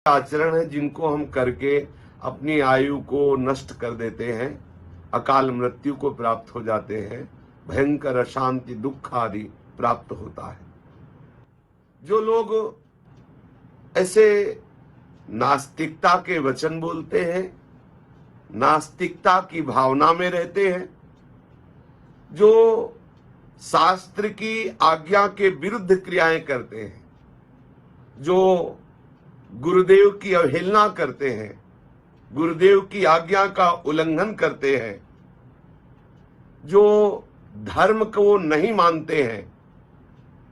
आचरण है जिनको हम करके अपनी आयु को नष्ट कर देते हैं, अकाल मृत्यु को प्राप्त हो जाते हैं, भयंकर अशांति दुख आदि प्राप्त होता है। जो लोग ऐसे नास्तिकता के वचन बोलते हैं, नास्तिकता की भावना में रहते हैं, जो शास्त्र की आज्ञा के विरुद्ध क्रियाएं करते हैं, जो गुरुदेव की अवहेलना करते हैं, गुरुदेव की आज्ञा का उल्लंघन करते हैं, जो धर्म को नहीं मानते हैं,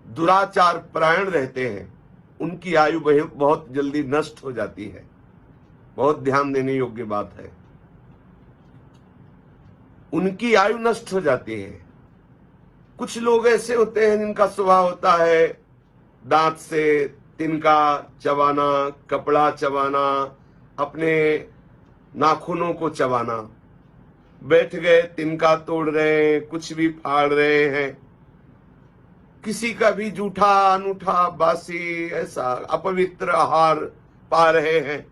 दुराचार परायण रहते हैं, उनकी आयु बहुत जल्दी नष्ट हो जाती है। बहुत ध्यान देने योग्य बात है, उनकी आयु नष्ट हो जाती है। कुछ लोग ऐसे होते हैं जिनका स्वभाव होता है दांत से तिनका चबाना, कपड़ा चबाना, अपने नाखूनों को चबाना। बैठ गए, तिनका तोड़ रहे हैं, कुछ भी फाड़ रहे हैं, किसी का भी जूठा अनूठा बासी ऐसा अपवित्र आहार पा रहे हैं।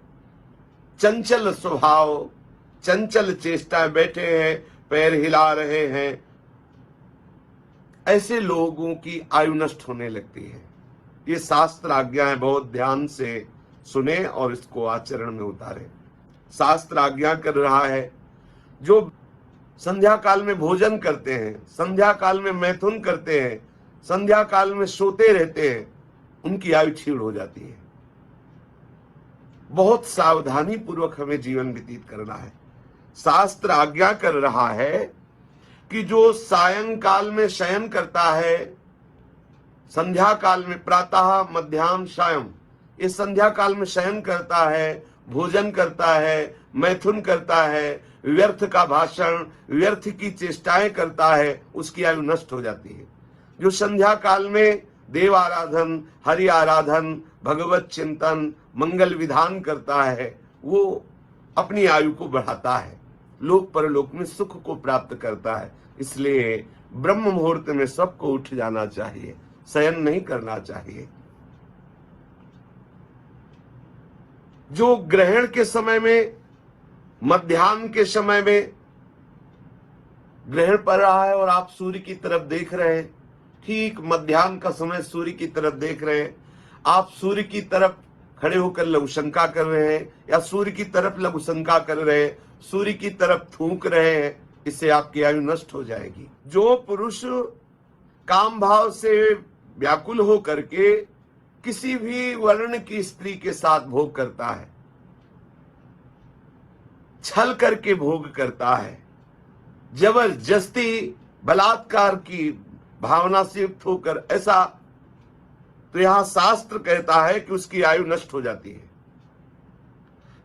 चंचल स्वभाव, चंचल चेष्टा, बैठे हैं पैर हिला रहे हैं। ऐसे लोगों की आयु नष्ट होने लगती है। ये शास्त्र आज्ञा है, बहुत ध्यान से सुने और इसको आचरण में उतारे। शास्त्र आज्ञा कर रहा है जो संध्या काल में भोजन करते हैं, संध्या काल में मैथुन करते हैं, संध्या काल में सोते रहते हैं, उनकी आयु क्षीण हो जाती है। बहुत सावधानी पूर्वक हमें जीवन व्यतीत करना है। शास्त्र आज्ञा कर रहा है कि जो सायंकाल में शयन करता है, संध्या काल में प्रातः मध्याह्न सायं, ये संध्या काल में शयन करता है, भोजन करता है, मैथुन करता है, व्यर्थ का भाषण, व्यर्थ की चेष्टाएं करता है, उसकी आयु नष्ट हो जाती है। जो संध्या काल में देव आराधन, हरि आराधन, भगवत चिंतन, मंगल विधान करता है, वो अपनी आयु को बढ़ाता है, लोक परलोक में सुख को प्राप्त करता है। इसलिए ब्रह्म मुहूर्त में सबको उठ जाना चाहिए, शयन नहीं करना चाहिए। जो ग्रहण के समय में, मध्याह्न के समय में ग्रहण पड़ रहा है और आप सूर्य की तरफ देख रहे हैं, ठीक मध्याह्न का समय सूर्य की तरफ देख रहे हैं, आप सूर्य की तरफ खड़े होकर लघुशंका कर रहे हैं या सूर्य की तरफ लघुशंका कर रहे हैं, सूर्य की तरफ थूक रहे हैं, इससे आपकी आयु नष्ट हो जाएगी। जो पुरुष काम भाव से व्याकुल हो करके किसी भी वर्ण की स्त्री के साथ भोग करता है, छल करके भोग करता है, जबरदस्ती बलात्कार की भावना से युक्त होकर ऐसा, तो यहां शास्त्र कहता है कि उसकी आयु नष्ट हो जाती है।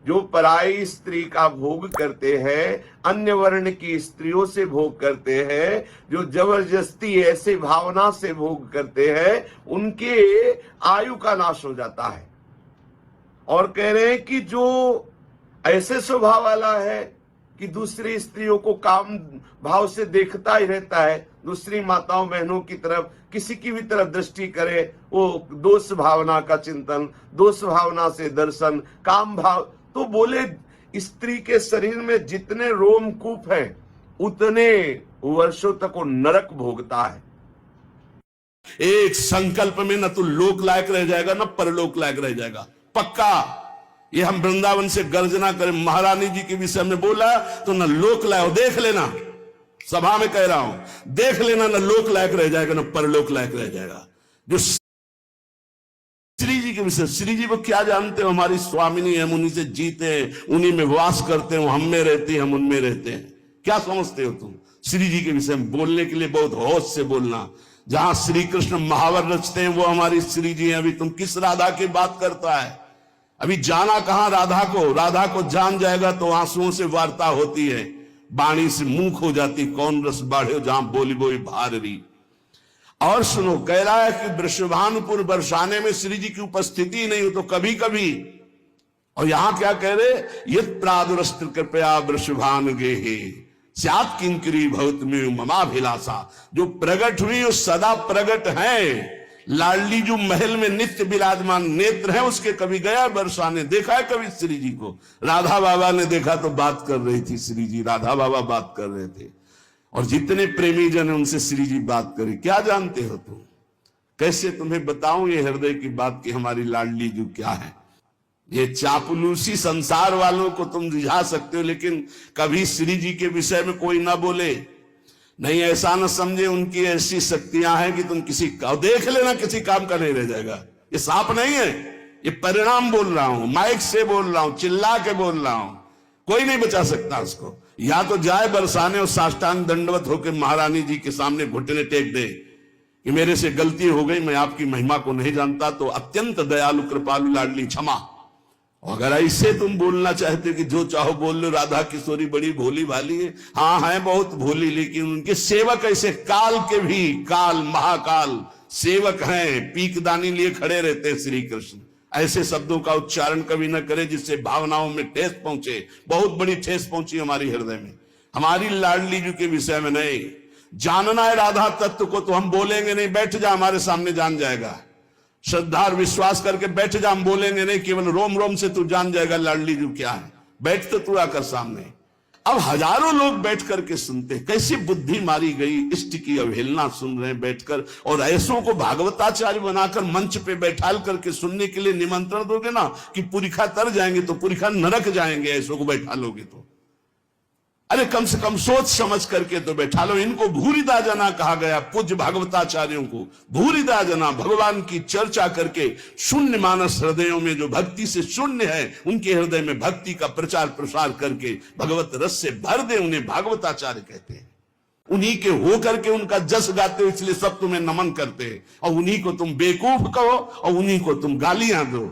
जो पराई स्त्री का भोग करते हैं, अन्य वर्ण की स्त्रियों से भोग करते हैं, जो जबरदस्ती ऐसे भावना से भोग करते हैं, उनके आयु का नाश हो जाता है। और कह रहे हैं कि जो ऐसे स्वभाव वाला है कि दूसरी स्त्रियों को काम भाव से देखता ही रहता है, दूसरी माताओं बहनों की तरफ, किसी की भी तरफ दृष्टि करे, वो दोष भावना का चिंतन, दोष भावना से दर्शन, काम भाव, तो बोले स्त्री के शरीर में जितने रोमकूप हैं उतने वर्षों तक वो नरक भोगता है। एक संकल्प में न तो लोक लायक रह जाएगा न परलोक लायक रह जाएगा, पक्का। ये हम वृंदावन से गर्जना करें, महारानी जी के विषय में बोला तो न लोक लायक, देख लेना, सभा में कह रहा हूं, देख लेना, न लोक लायक रह जाएगा न परलोक लायक रह जाएगा। जो श्री जी के विषय, श्री जी को क्या जानते हो? हमारी स्वामिनी, हम उन्हीं से जीते हैं, उन्हीं में वास करते हैं, हम में रहती हैं, हम उनमें रहते हैं। क्या समझते हो तुम? श्री जी के विषय में बोलने के लिए बहुत होश से बोलना। जहां श्री कृष्ण महावर रचते हैं वो हमारी श्री जी हैं। अभी तुम किस राधा की बात करता है? अभी जाना कहां राधा को? राधा को जान जाएगा तो आंसुओं से वार्ता होती है, बाणी से मुंह खो जाती, कौन रस बाढ़े जहां बोली बोली भारी। और सुनो, कह रहा है कि वृषभानुपुर बरसाने में श्री जी की उपस्थिति नहीं हो तो कभी कभी, और यहां क्या कह रहे, यत् प्रादुरस्त्र कृपया वृषभान गेहे स्यात् किंकरी भवत में ममाभिलाषा। जो प्रकट हुई वो सदा प्रकट है, लाडली जो महल में नित्य विराजमान नेत्र है उसके कभी गया बरसाने, देखा है कभी श्री जी को? राधा बाबा ने देखा तो बात कर रही थी श्री जी, राधा बाबा बात कर रहे थे, और जितने प्रेमी जन उनसे श्री जी बात करे। क्या जानते हो तुम? कैसे तुम्हें बताऊं ये हृदय की बात कि हमारी लाडली जो क्या है? ये चापलूसी संसार वालों को तुम रिझा सकते हो, लेकिन कभी श्री जी के विषय में कोई ना बोले, नहीं ऐसा ना समझे उनकी ऐसी शक्तियां हैं कि तुम किसी का देख लेना किसी काम का नहीं रह जाएगा। ये सांप नहीं है, ये परिणाम बोल रहा हूं, माइक से बोल रहा हूं, चिल्ला के बोल रहा हूं, कोई नहीं बचा सकता उसको। या तो जाए बरसाने और साष्टांग दंडवत होकर महारानी जी के सामने घुटने टेक दे कि मेरे से गलती हो गई, मैं आपकी महिमा को नहीं जानता, तो अत्यंत दयालु कृपालु लाडली क्षमा। अगर ऐसे तुम बोलना चाहते कि जो चाहो बोल लो, राधा किशोरी बड़ी भोली भाली है, हाँ है बहुत भोली, लेकिन उनके सेवक ऐसे काल के भी काल महाकाल सेवक हैं, पीकदानी लिए खड़े रहते हैं श्री कृष्ण। ऐसे शब्दों का उच्चारण कभी न करे जिससे भावनाओं में ठेस पहुंचे। बहुत बड़ी ठेस पहुंची हमारी हृदय में, हमारी लाडली जी के विषय में नहीं। जानना है राधा तत्व को तो हम बोलेंगे नहीं, बैठ जा हमारे सामने जान जाएगा। श्रद्धा और विश्वास करके बैठ जा, हम बोलेंगे नहीं, केवल रोम रोम से तू जान जाएगा लाडली जी क्या है। बैठ तो तू आकर सामने। अब हजारों लोग बैठ करके सुनते, कैसी बुद्धि मारी गई, इष्ट की अवहेलना सुन रहे हैं बैठकर, और ऐसों को भागवताचार्य बनाकर मंच पे बैठाल करके सुनने के लिए निमंत्रण दोगे ना कि पुरिखा तर जाएंगे तो पुरिखा नरक जाएंगे, ऐसों को बैठा लोगे तो। अरे कम से कम सोच समझ करके तो बैठा लो। इनको भूरिदा जना कहा गया, पूज्य भागवताचार्यों को भूरिदा जना, भगवान की चर्चा करके शून्य मानस हृदयों में जो भक्ति से शून्य है उनके हृदय में भक्ति का प्रचार प्रसार करके भगवत रस से भर दे, उन्हें भागवताचार्य कहते हैं। उन्हीं के हो करके उनका जस गाते हो, इसलिए सब तुम्हें नमन करते हैं, और उन्हीं को तुम बेवकूफ कहो और उन्हीं को तुम गालियां दो।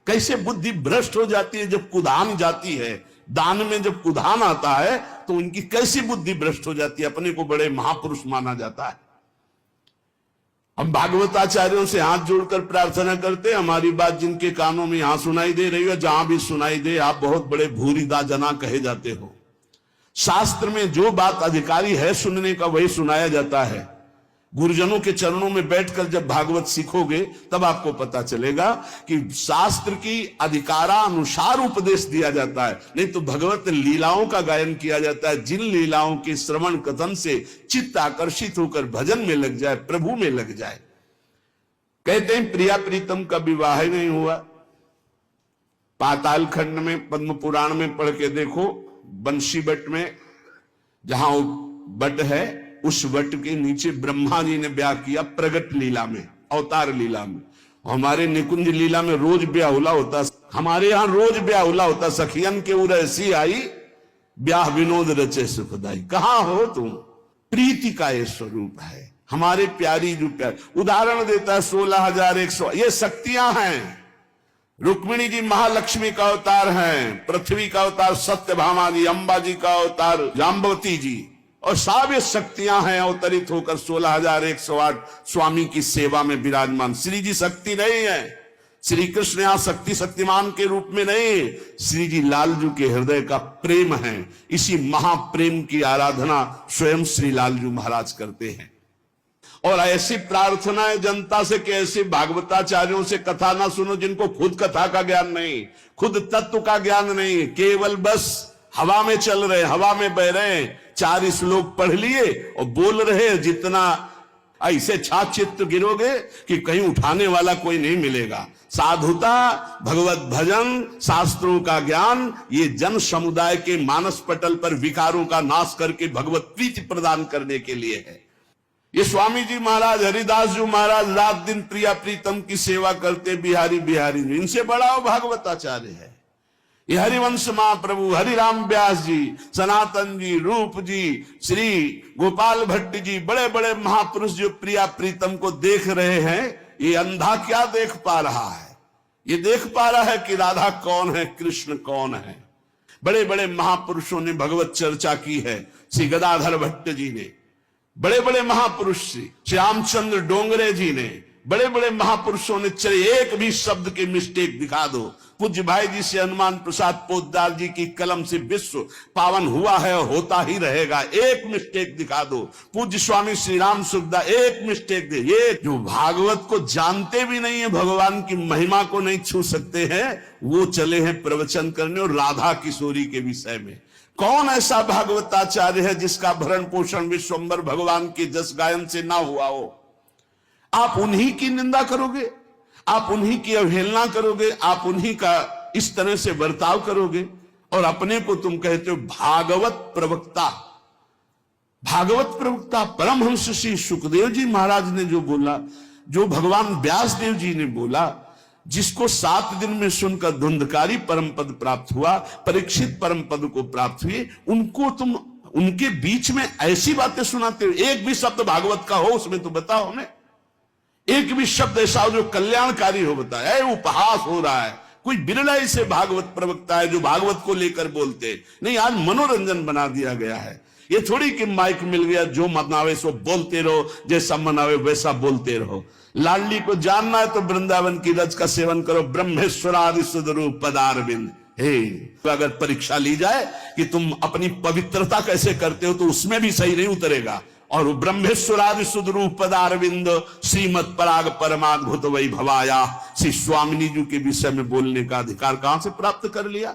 कैसे बुद्धि भ्रष्ट हो जाती है जब कुदान जाती है, दान में जब कुधान आता है तो उनकी कैसी बुद्धि भ्रष्ट हो जाती है, अपने को बड़े महापुरुष माना जाता है। हम भागवताचार्यों से हाथ जोड़कर प्रार्थना करते हैं, हमारी बात जिनके कानों में यहां सुनाई दे रही है, जहां भी सुनाई दे, आप बहुत बड़े भूरिदा जना कहे जाते हो। शास्त्र में जो बात अधिकारी है सुनने का वही सुनाया जाता है। गुरुजनों के चरणों में बैठकर जब भागवत सीखोगे तब आपको पता चलेगा कि शास्त्र की अधिकारानुसार उपदेश दिया जाता है, नहीं तो भगवत लीलाओं का गायन किया जाता है। जिन लीलाओं के श्रवण कथन से चित्त आकर्षित होकर भजन में लग जाए, प्रभु में लग जाए। कहते हैं प्रिया प्रीतम का विवाह नहीं हुआ। पाताल खंड में पद्म पुराण में पढ़ के देखो, बंशी बट में जहां बट है उस वट के नीचे ब्रह्मा जी ने ब्याह किया प्रगट लीला में, अवतार लीला में। हमारे निकुंज लीला में रोज ब्याहुला होता, हमारे यहां रोज ब्याहुला होता। सखियन के उर ऐसी आई, ब्याह विनोद रचे सुखदाई। कहां हो तुम? प्रीति का ये स्वरूप है हमारे प्यारी जो प्यार। उदाहरण देता है 16,100, ये शक्तियां हैं। रुक्मिणी जी महालक्ष्मी का अवतार हैं, पृथ्वी का अवतार सत्यभामा जी, अंबा जी का अवतार जाम्बवती जी, और सब ये शक्तियां हैं अवतरित होकर 16,108 स्वामी की सेवा में विराजमान। श्री जी शक्ति नहीं है, श्री कृष्ण यहां शक्ति शक्तिमान के रूप में नहीं, श्री जी लालजू के हृदय का प्रेम है। इसी महाप्रेम की आराधना स्वयं श्री लालजू महाराज करते हैं। और ऐसी प्रार्थना है जनता से कि ऐसे भागवताचार्यों से कथा ना सुनो जिनको खुद कथा का ज्ञान नहीं, खुद तत्व का ज्ञान नहीं, केवल बस हवा में चल रहे, हवा में बह रहे, 4 श्लोक पढ़ लिए और बोल रहे। जितना ऐसे छाचित्र गिरोगे कि कहीं उठाने वाला कोई नहीं मिलेगा। साधुता, भगवत भजन, शास्त्रों का ज्ञान, ये जन समुदाय के मानस पटल पर विकारों का नाश करके भगवत प्रीति प्रदान करने के लिए है। ये स्वामी जी महाराज, हरिदास जी महाराज रात दिन प्रिया प्रीतम की सेवा करते, बिहारी बिहारी जी, इनसे बड़ा वो भागवताचार्य है। ये हरिवंश महाप्रभु, हरिराम व्यास जी, सनातन जी, रूप जी, श्री गोपाल भट्ट जी, बड़े बड़े महापुरुष जो प्रिया प्रीतम को देख रहे हैं, ये अंधा क्या देख पा रहा है? ये देख पा रहा है कि राधा कौन है, कृष्ण कौन है। बड़े बड़े महापुरुषों ने भगवत चर्चा की है। श्री गदाधर भट्ट जी ने, बड़े बड़े महापुरुष श्री श्यामचंद्र डोंगरे जी ने, बड़े बड़े महापुरुषों ने चले एक भी शब्द के मिस्टेक दिखा दो। पूज्य भाई जी से हनुमान प्रसाद पोद्दार जी की कलम से विश्व पावन हुआ है और होता ही रहेगा। एक मिस्टेक दिखा दो। पूज्य स्वामी श्री राम सुखदा एक मिस्टेक दे। ये जो भागवत को जानते भी नहीं है, भगवान की महिमा को नहीं छू सकते हैं, वो चले हैं प्रवचन करने और राधा किशोरी के विषय में। कौन ऐसा भागवताचार्य है जिसका भरण पोषण विश्वम्बर भगवान के जस गायन से ना हुआ हो? आप उन्हीं की निंदा करोगे, आप उन्हीं की अवहेलना करोगे, आप उन्हीं का इस तरह से बर्ताव करोगे और अपने को तुम कहते हो भागवत प्रवक्ता। भागवत प्रवक्ता परमहंस श्री सुखदेव जी महाराज ने जो बोला, जो भगवान व्यास देव जी ने बोला, जिसको 7 दिन में सुनकर धुंधकारी परम पद प्राप्त हुआ, परीक्षित परम पद को प्राप्त हुए, उनको तुम उनके बीच में ऐसी बातें सुनाते हो। एक भी शब्द भागवत का हो उसमें तो बताओ हमें। एक भी शब्द ऐसा हो जो कल्याणकारी हो, बताया। उपहास हो रहा है। कोई बिरला ऐसे भागवत प्रवक्ता है जो भागवत को लेकर बोलते नहीं। आज मनोरंजन बना दिया गया है। ये थोड़ी कि माइक मिल गया, जो मनावे सो बोलते रहो, जैसा मनावे वैसा बोलते रहो। लाडली को जानना है तो वृंदावन की रज का सेवन करो। ब्रह्मेश्वरादि सुदरूप पदारविंद। अगर परीक्षा ली जाए कि तुम अपनी पवित्रता कैसे करते हो, तो उसमें भी सही नहीं उतरेगा। और ब्रह्मेश्वरादि सुदरूप पदारविंद श्रीमद पराग परमाद्भुत वै भवाया, श्री स्वामिनी जी के विषय में बोलने का अधिकार कहां से प्राप्त कर लिया?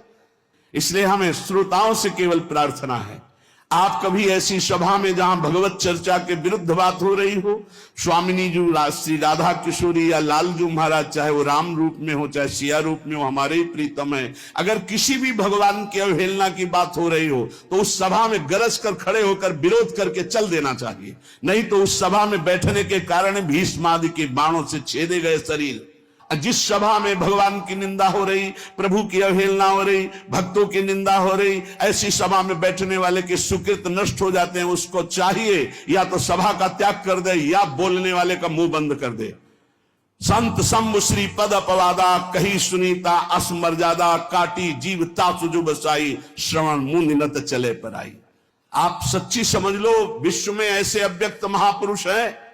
इसलिए हमें श्रोताओं से केवल प्रार्थना है, आप कभी ऐसी सभा में जहां भगवत चर्चा के विरुद्ध बात हो रही हो, स्वामिनी जी, श्री राधा किशोरी या लालजू महाराज, चाहे वो राम रूप में हो चाहे सिया रूप में हो, हमारे ही प्रीतम है, अगर किसी भी भगवान की अवहेलना की बात हो रही हो तो उस सभा में गरज कर खड़े होकर विरोध करके चल देना चाहिए। नहीं तो उस सभा में बैठने के कारण भीष्म आदि के बाणों से छेदे गए शरीर, जिस सभा में भगवान की निंदा हो रही, प्रभु की अवहेलना हो रही, भक्तों की निंदा हो रही, ऐसी सभा में बैठने वाले के सुकृत नष्ट हो जाते हैं। उसको चाहिए या तो सभा का त्याग कर दे या बोलने वाले का मुंह बंद कर दे। संत सम्भ श्री पद अपवादा, कही सुनीता असमर्यादा, काटी जीव तासुजु बसाई, श्रवण मुंह नत चले पर आई। आप सच्ची समझ लो, विश्व में ऐसे अव्यक्त महापुरुष हैं